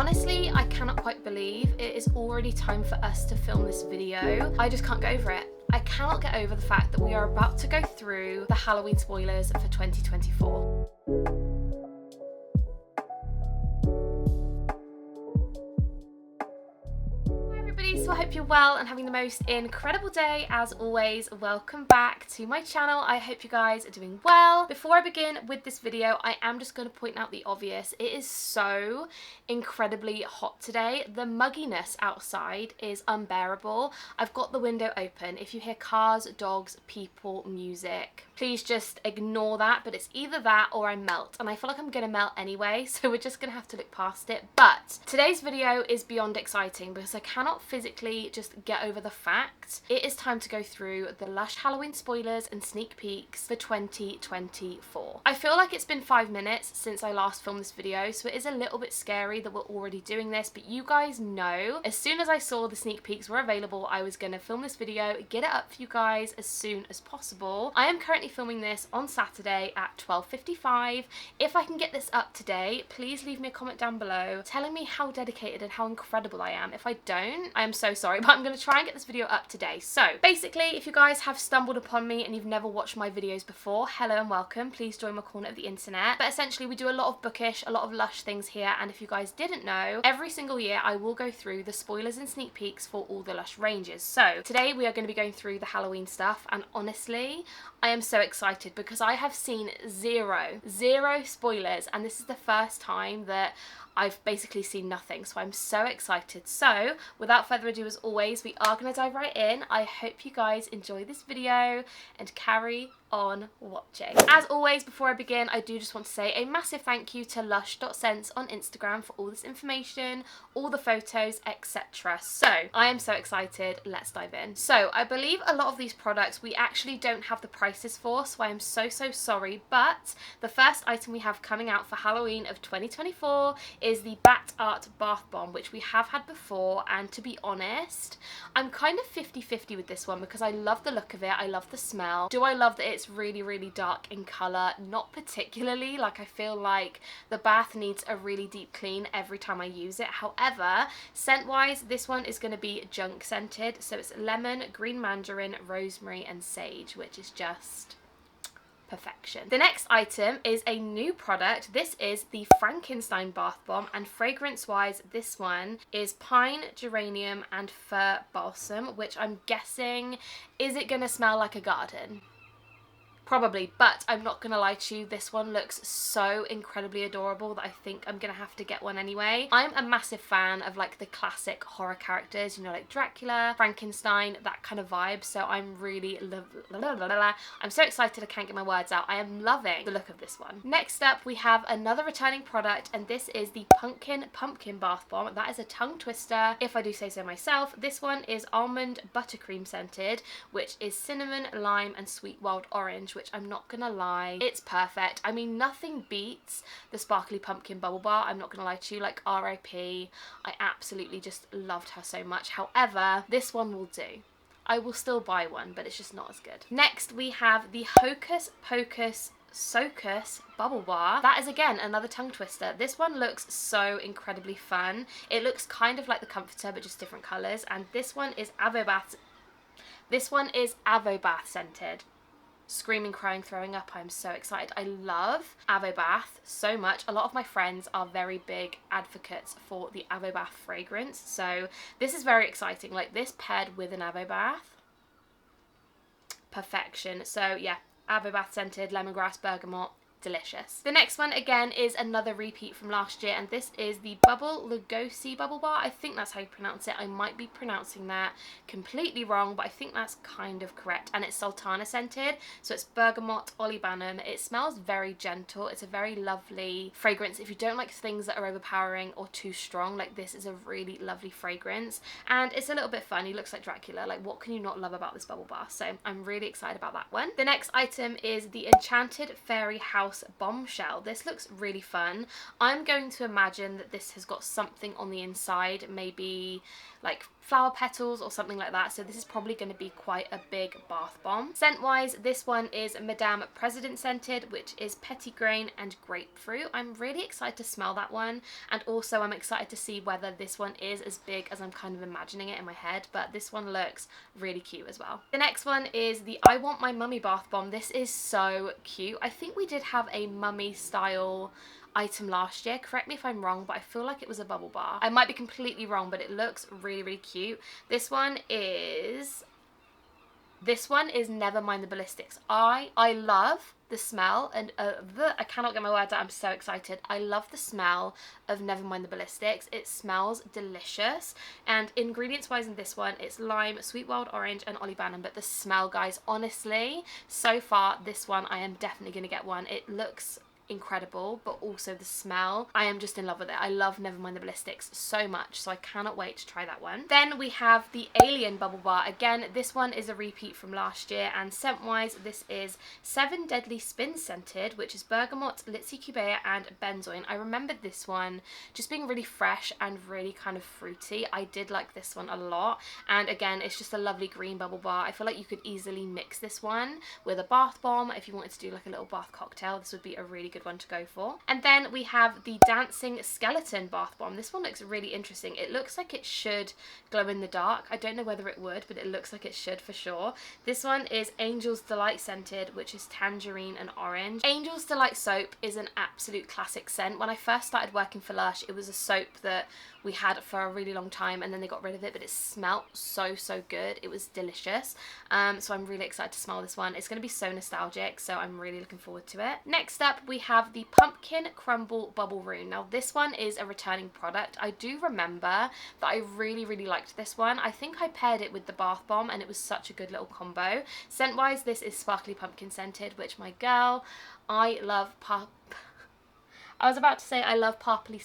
Honestly, I cannot quite believe it is already time for us to film this video. I just can't get over it. I cannot get over the fact that we are about to go through the Halloween spoilers for 2024. So I hope you're well and having the most incredible day. As always, welcome back to my channel. I hope you guys are doing well. Before I begin with this video, I am just going to point out the obvious. It is so incredibly hot today. The mugginess outside is unbearable. I've got the window open. If you hear cars, dogs, people, music, please just ignore that, but it's either that or I melt, and I feel like I'm gonna melt anyway, so we're just gonna have to look past it. But today's video is beyond exciting because I cannot physically just get over the fact it is time to go through the LUSH Halloween spoilers and sneak peeks for 2024. I feel like it's been 5 minutes since I last filmed this video, so it is a little bit scary that we're already doing this, but you guys know as soon as I saw the sneak peeks were available, I was gonna film this video, get it up for you guys as soon as possible. I am currently filming this on Saturday at 12:55. If I can get this up today, please leave me a comment down below telling me how dedicated and how incredible I am. If I don't, I am so sorry, but I'm going to try and get this video up today. So basically, if you guys have stumbled upon me and you've never watched my videos before, hello and welcome. Please join my corner of the internet. But essentially, we do a lot of bookish, a lot of LUSH things here, and if you guys didn't know, every single year I will go through the spoilers and sneak peeks for all the LUSH ranges. So today we are going to be going through the Halloween stuff, and honestly, I am so excited because I have seen zero spoilers, and this is the first time that I've basically seen nothing, so I'm so excited. So without further ado, as always, we are going to dive right in. I hope you guys enjoy this video and carry on watching. As always, before I begin, I do just want to say a massive thank you to lush.sense on Instagram for all this information, all the photos, etc. So I am so excited. Let's dive in. So I believe a lot of these products we actually don't have the prices for, so I am so sorry, but the first item we have coming out for Halloween of 2024 is the Bat Art Bath Bomb, which we have had before, and to be honest, I'm kind of 50-50 with this one because I love the look of it, I love the smell. Do I love that it's really dark in colour? Not particularly. Like, I feel like the bath needs a really deep clean every time I use it. However, scent wise, this one is going to be junk scented, so it's lemon, green mandarin, rosemary and sage, which is just perfection. The next item is a new product. This is the Frankenstein Bath Bomb, and fragrance wise this one is pine, geranium and fir balsam, which I'm guessing, is it gonna smell like a garden? Probably, but I'm not gonna lie to you, this one looks so incredibly adorable that I think I'm gonna have to get one anyway. I'm a massive fan of like the classic horror characters, you know, like Dracula, Frankenstein, that kind of vibe, so I'm really I'm so excited I can't get my words out. I am loving the look of this one. Next up, we have another returning product, and this is the Pumpkin Bath Bomb. That is a tongue twister, if I do say so myself. This one is almond buttercream scented, which is cinnamon, lime and sweet wild orange, which I'm not gonna lie, it's perfect. I mean, nothing beats the sparkly pumpkin bubble bar, I'm not gonna lie to you. Like, RIP, I absolutely just loved her so much. However, this one will do. I will still buy one, but it's just not as good. Next, we have the Hocus Pocus Socus bubble bar. That is again another tongue twister. This one looks so incredibly fun. It looks kind of like the Comforter but just different colours, and this one is Avobath scented. Screaming, crying, throwing up. I'm so excited. I love Avobath so much. A lot of my friends are very big advocates for the Avobath fragrance, so this is very exciting. Like, this paired with an Avobath, perfection. So yeah, Avobath scented, lemongrass, bergamot, delicious. The next one again is another repeat from last year, and this is the Bubble Lugosi bubble bar. I think that's how you pronounce it. I might be pronouncing that completely wrong, but I think that's kind of correct. And it's sultana scented, so it's bergamot, olibanum. It smells very gentle. It's a very lovely fragrance. If you don't like things that are overpowering or too strong, like, this is a really lovely fragrance, and it's a little bit fun. He looks like Dracula. Like, what can you not love about this bubble bar? So I'm really excited about that one. The next item is the Enchanted Fairy House House Bombshell. This looks really fun. I'm going to imagine that this has got something on the inside, maybe like flower petals or something like that, so this is probably going to be quite a big bath bomb. Scent wise, this one is Madame President scented, which is petitgrain and grapefruit. I'm really excited to smell that one, and also I'm excited to see whether this one is as big as I'm kind of imagining it in my head, but this one looks really cute as well. The next one is the I Want My Mummy bath bomb. This is so cute. I think we did have a mummy style item last year, correct me if I'm wrong, but I feel like it was a bubble bar. I might be completely wrong, but it looks really, really cute. This one is Never Mind the Ballistics. I love the smell, and I cannot get my words out, I'm so excited. I love the smell of Never Mind the Ballistics. It smells delicious, and ingredients wise in this one, it's lime, sweet wild orange and olibanum, but the smell, guys, honestly, so far this one I am definitely going to get one. It looks incredible, but also the smell, I am just in love with it. I love Never Mind the Ballistics so much, so I cannot wait to try that one. Then we have the Alien bubble bar. Again, this one is a repeat from last year, and scent wise this is Seven Deadly Spins scented, which is bergamot, litsi cubea and benzoin. I remembered this one just being really fresh and really kind of fruity. I did like this one a lot, and again, it's just a lovely green bubble bar. I feel like you could easily mix this one with a bath bomb. If you wanted to do like a little bath cocktail, this would be a really good one to go for. And then we have the Dancing Skeleton bath bomb. This one looks really interesting. It looks like it should glow in the dark. I don't know whether it would, but it looks like it should for sure. This one is Angel's Delight scented, which is tangerine and orange. Angel's Delight soap is an absolute classic scent. When I first started working for Lush, it was a soap that we had for a really long time, and then they got rid of it, but it smelled so good. It was delicious. So I'm really excited to smell this one. It's going to be so nostalgic, so I'm really looking forward to it. Next up, we have the Pumpkin Crumble Bubble Rune. Now this one is a returning product. I do remember that I really liked this one. I think I paired it with the bath bomb, and it was such a good little combo. Scent wise, this is Sparkly Pumpkin scented, which, my girl, I love I was about to say I love sparkly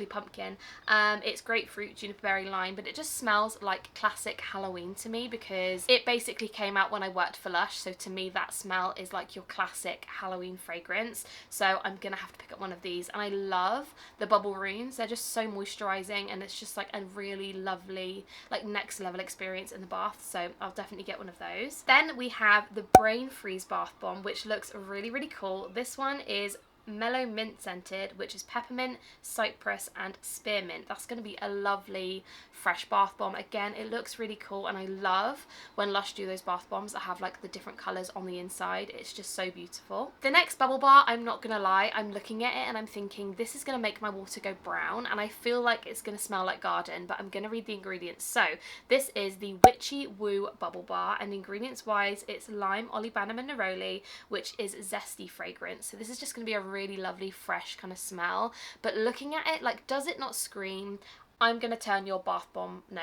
pumpkin. It's grapefruit, juniper berry, lime, but it just smells like classic Halloween to me, because it basically came out when I worked for Lush, so to me that smell is like your classic Halloween fragrance. So I'm gonna have to pick up one of these, and I love the bubble runes. They're just so moisturizing, and it's just like a really lovely, like, next level experience in the bath, so I'll definitely get one of those. Then we have the Brain Freeze bath bomb, which looks really cool. This one is Mellow Mint scented, which is peppermint, cypress and spearmint. That's going to be a lovely fresh bath bomb. Again, it looks really cool, and I love when Lush do those bath bombs that have like the different colours on the inside. It's just so beautiful. The next bubble bar, I'm not gonna lie, I'm looking at it and I'm thinking this is going to make my water go brown, and I feel like it's going to smell like garden, but I'm going to read the ingredients. So this is the Witchy Woo bubble bar, and ingredients wise it's lime, olibanum and neroli, which is zesty fragrance. So this is just going to be a really lovely fresh kind of smell, but looking at it, like, does it not scream I'm gonna turn your bath bomb? No,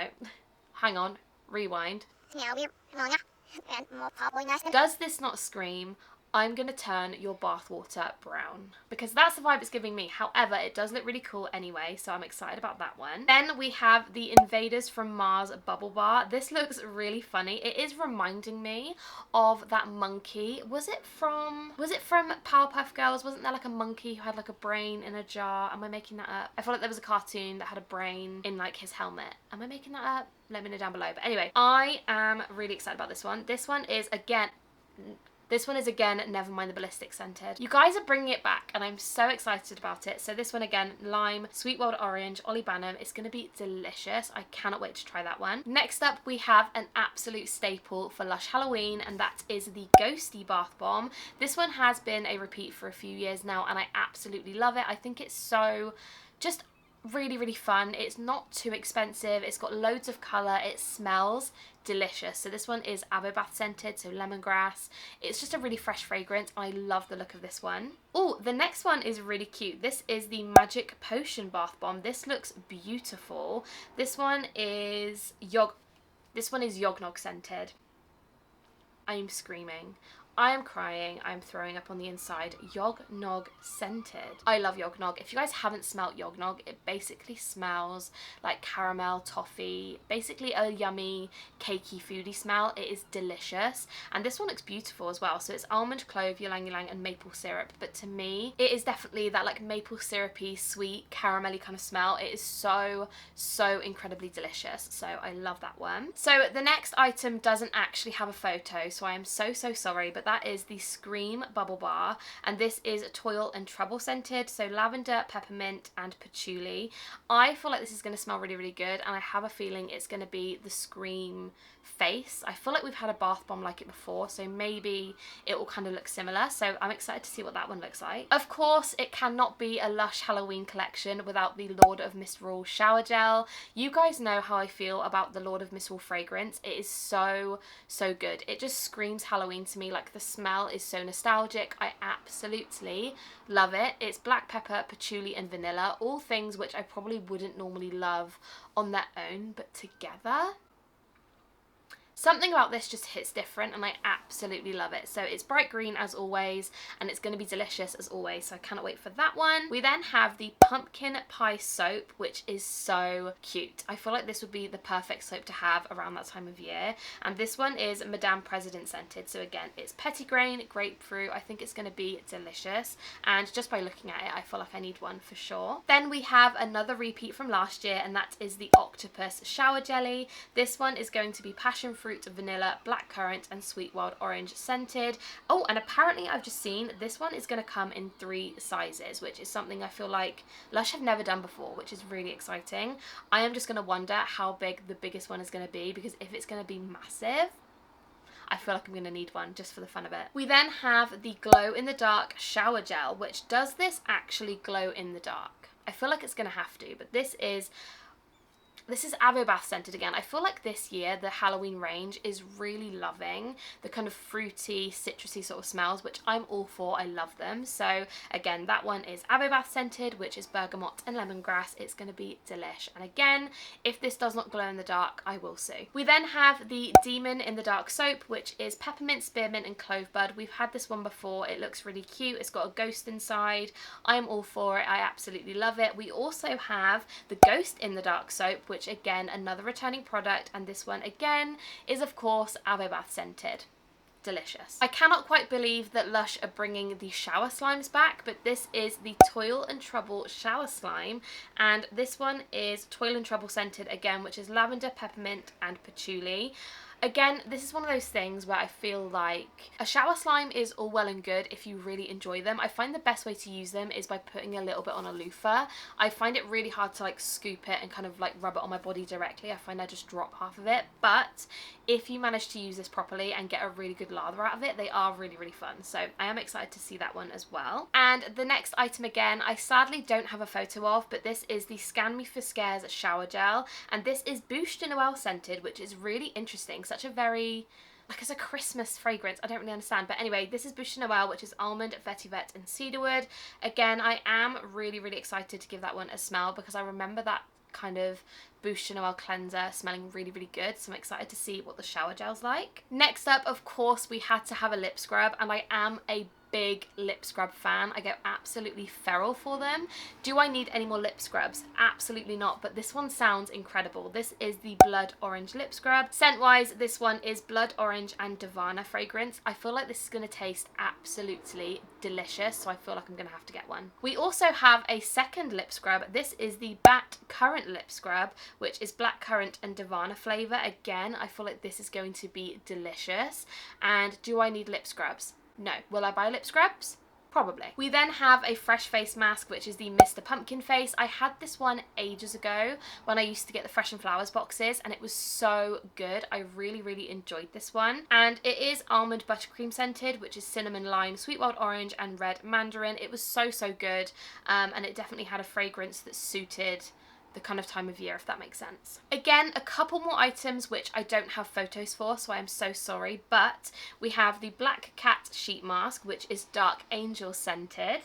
hang on, rewind. Does this not scream I'm gonna turn your bath water brown? Because that's the vibe it's giving me. However, it does look really cool anyway, so I'm excited about that one. Then we have the Invaders from Mars bubble bar. This looks really funny. It is reminding me of that monkey. Was it from Powerpuff Girls? Wasn't there like a monkey who had like a brain in a jar? Am I making that up? I feel like there was a cartoon that had a brain in like his helmet. Am I making that up? Let me know down below. But anyway, I am really excited about this one. This one is again Never Mind the Ballistics scented. You guys are bringing it back, and I'm so excited about it. So this one again, lime, sweet wild orange, olibanum. It's going to be delicious. I cannot wait to try that one. Next up, we have an absolute staple for Lush Halloween, and that is the Ghosty Bath Bomb. This one has been a repeat for a few years now, and I absolutely love it. I think it's so just really fun. It's not too expensive. It's got loads of colour. It smells delicious. So this one is Abobath scented, so lemongrass. It's just a really fresh fragrance. I love the look of this one. Oh, the next one is really cute. This is the Magic Potion Bath Bomb. This looks beautiful. This one is Yognog scented. I'm screaming. I am crying, I'm throwing up on the inside. Yog Nog scented. I love Yog Nog. If you guys haven't smelt Yog Nog, it basically smells like caramel, toffee, basically a yummy, cakey, foodie smell. It is delicious. And this one looks beautiful as well. So it's almond, clove, ylang ylang, and maple syrup. But to me, it is definitely that like maple syrupy, sweet, caramelly kind of smell. It is so, so incredibly delicious. So I love that one. So the next item doesn't actually have a photo, so I am so, so sorry, but that is the Scream Bubble Bar, and this is Toil and Trouble scented, so lavender, peppermint, and patchouli. I feel like this is going to smell really, really good, and I have a feeling it's going to be the Scream face. I feel like we've had a bath bomb like it before, so maybe it will kind of look similar, so I'm excited to see what that one looks like. Of course, it cannot be a Lush Halloween collection without the Lord of Misrule shower gel. You guys know how I feel about the Lord of Misrule fragrance. It is so, so good. It just screams Halloween to me. Like, the smell is so nostalgic. I absolutely love it. It's black pepper, patchouli, and vanilla, all things which I probably wouldn't normally love on their own, but together, something about this just hits different, and I absolutely love it. So it's bright green as always, and it's going to be delicious as always, so I cannot wait for that one. We then have the pumpkin pie soap, which is so cute. I feel like this would be the perfect soap to have around that time of year, and this one is Madame President scented. So again, it's petitgrain, grapefruit. I think it's going to be delicious, and just by looking at it, I feel like I need one for sure. Then we have another repeat from last year, and that is the Octopus shower jelly. This one is going to be passion fruit, vanilla, blackcurrant, and sweet wild orange scented. Oh, and apparently I've just seen this one is going to come in 3 sizes, which is something I feel like Lush have never done before, which is really exciting. I am just going to wonder how big the biggest one is going to be, because if it's going to be massive, I feel like I'm going to need one just for the fun of it. We then have the Glow in the Dark shower gel, which does this actually glow in the dark? I feel like it's going to have to, but this is Avobath scented again. I feel like this year the Halloween range is really loving the kind of fruity, citrusy sort of smells, which I'm all for. I love them. So again, that one is Avobath scented, which is bergamot and lemongrass. It's going to be delish. And again, if this does not glow in the dark, I will sue. We then have the Demon in the Dark soap, which is peppermint, spearmint, and clove bud. We've had this one before. It looks really cute. It's got a ghost inside. I'm all for it. I absolutely love it. We also have the Ghost in the Dark soap, which again, another returning product, and this one again is of course Avobath scented. Delicious. I cannot quite believe that Lush are bringing the shower slimes back, but this is the Toil and Trouble shower slime, and this one is Toil and Trouble scented again, which is lavender, peppermint, and patchouli. Again, this is one of those things where I feel like a shower slime is all well and good if you really enjoy them. I find the best way to use them is by putting a little bit on a loofah. I find it really hard to like scoop it and kind of like rub it on my body directly. I find I just drop half of it. But if you manage to use this properly and get a really good lather out of it, they are really, really fun. So I am excited to see that one as well. And the next item again, I sadly don't have a photo of, but this is the Scan Me for Scares shower gel. And this is Bouche de Noël scented, which is really interesting. Such a very, like, it's a Christmas fragrance. I don't really understand. But anyway, this is Bouche de Noël, which is almond, vetiver, and cedarwood. Again, I am really, really excited to give that one a smell, because I remember that kind of Bouche de Noël cleanser smelling really, really good. So I'm excited to see what the shower gel's like. Next up, of course, we had to have a lip scrub, and I am a big lip scrub fan. I go absolutely feral for them. Do I need any more lip scrubs? Absolutely not, but this one sounds incredible. This is the Blood Orange lip scrub. Scent wise, this one is Blood Orange and Divana fragrance. I feel like this is going to taste absolutely delicious, so I feel like I'm going to have to get one. We also have a second lip scrub. This is the Bat Currant lip scrub, which is blackcurrant and Divana flavour. Again, I feel like this is going to be delicious. And do I need lip scrubs? No. Will I buy lip scrubs? Probably. We then have a fresh face mask, which is the Mr. Pumpkin Face. I had this one ages ago when I used to get the Fresh and Flowers boxes, and it was so good. I really, really enjoyed this one. And it is almond buttercream scented, which is cinnamon, lime, sweet wild orange, and red mandarin. It was so, so good. And it definitely had a fragrance that suited the kind of time of year, if that makes sense. Again, a couple more items which I don't have photos for, so I am so sorry, but we have the Black Cat sheet mask, which is Dark Angel scented.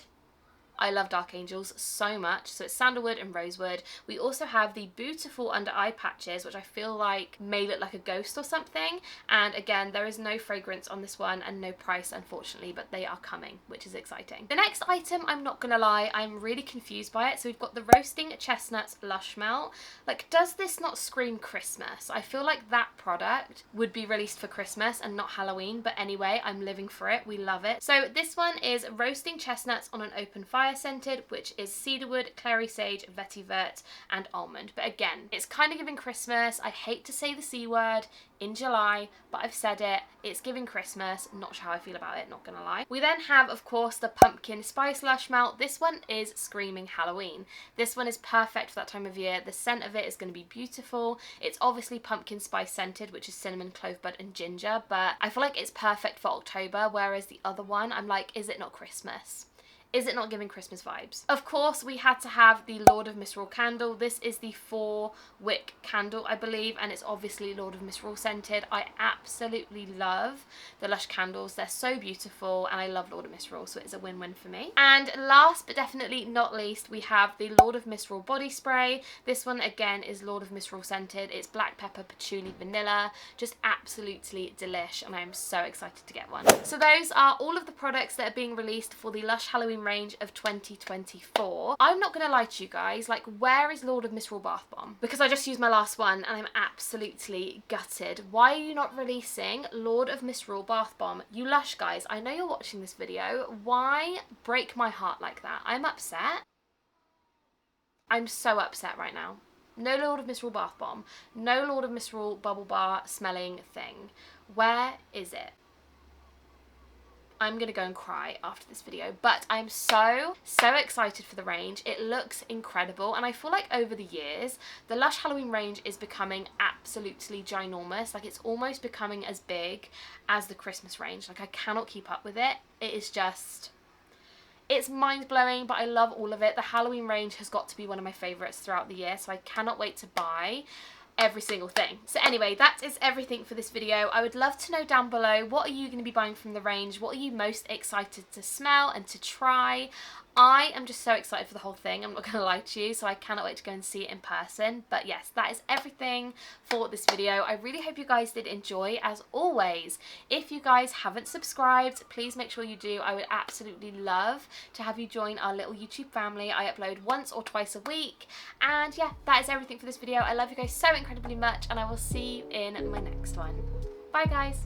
I love dark angels so much. So it's sandalwood and rosewood. We also have the beautiful under eye patches, which I feel like may look like a ghost or something. And again, there is no fragrance on this one and no price, unfortunately, but they are coming, which is exciting. The next item, I'm not gonna lie, I'm really confused by it. So we've got the Roasting Chestnuts Lush Melt. Like, does this not scream Christmas? I feel like that product would be released for Christmas and not Halloween, but anyway, I'm living for it. We love it. So this one is Roasting Chestnuts on an Open Fire scented, which is cedarwood, clary sage, vetiver, and almond. But again, it's kind of giving Christmas. I hate to say the C word in July, but I've said it. It's giving Christmas. Not sure how I feel about it, not gonna lie. We then have, of course, the Pumpkin Spice Lush Melt. This one is screaming Halloween. This one is perfect for that time of year. The scent of it is going to be beautiful. It's obviously pumpkin spice scented, which is cinnamon, clove bud, and ginger, but I feel like it's perfect for October, whereas the other one, I'm like, is it not Christmas? Is it not giving Christmas vibes? Of course, we had to have the Lord of Misrule candle. This is the 4-wick candle, I believe, and it's obviously Lord of Misrule scented. I absolutely love the Lush candles. They're so beautiful, and I love Lord of Misrule, so it's a win-win for me. And last but definitely not least, we have the Lord of Misrule body spray. This one, again, is Lord of Misrule scented. It's black pepper, patchouli, vanilla. Just absolutely delish, and I'm so excited to get one. So those are all of the products that are being released for the Lush Halloween range of 2024. I'm not gonna lie to you guys, like, where is Lord of Misrule bath bomb? Because I just used my last one and I'm absolutely gutted. Why are you not releasing Lord of Misrule bath bomb? You Lush guys, I know you're watching this video. Why break my heart like that? I'm upset. I'm so upset right now. No Lord of Misrule bath bomb. No Lord of Misrule bubble bar smelling thing. Where is it? I'm gonna go and cry after this video, but I'm so excited for the range. It looks incredible, and I feel like over the years the Lush Halloween range is becoming absolutely ginormous. Like, it's almost becoming as big as the Christmas range. Like, I cannot keep up with it. It is just, it's mind-blowing, but I love all of it. The Halloween range has got to be one of my favorites throughout the year, so I cannot wait to buy every single thing. So anyway, that is everything for this video. I would love to know down below, what are you going to be buying from the range? What are you most excited to smell and to try? I am just so excited for the whole thing, I'm not going to lie to you, so I cannot wait to go and see it in person. But yes, that is everything for this video. I really hope you guys did enjoy. As always, if you guys haven't subscribed, please make sure you do. I would absolutely love to have you join our little YouTube family. I upload once or twice a week. And yeah, that is everything for this video. I love you guys so incredibly much, and I will see you in my next one. Bye guys.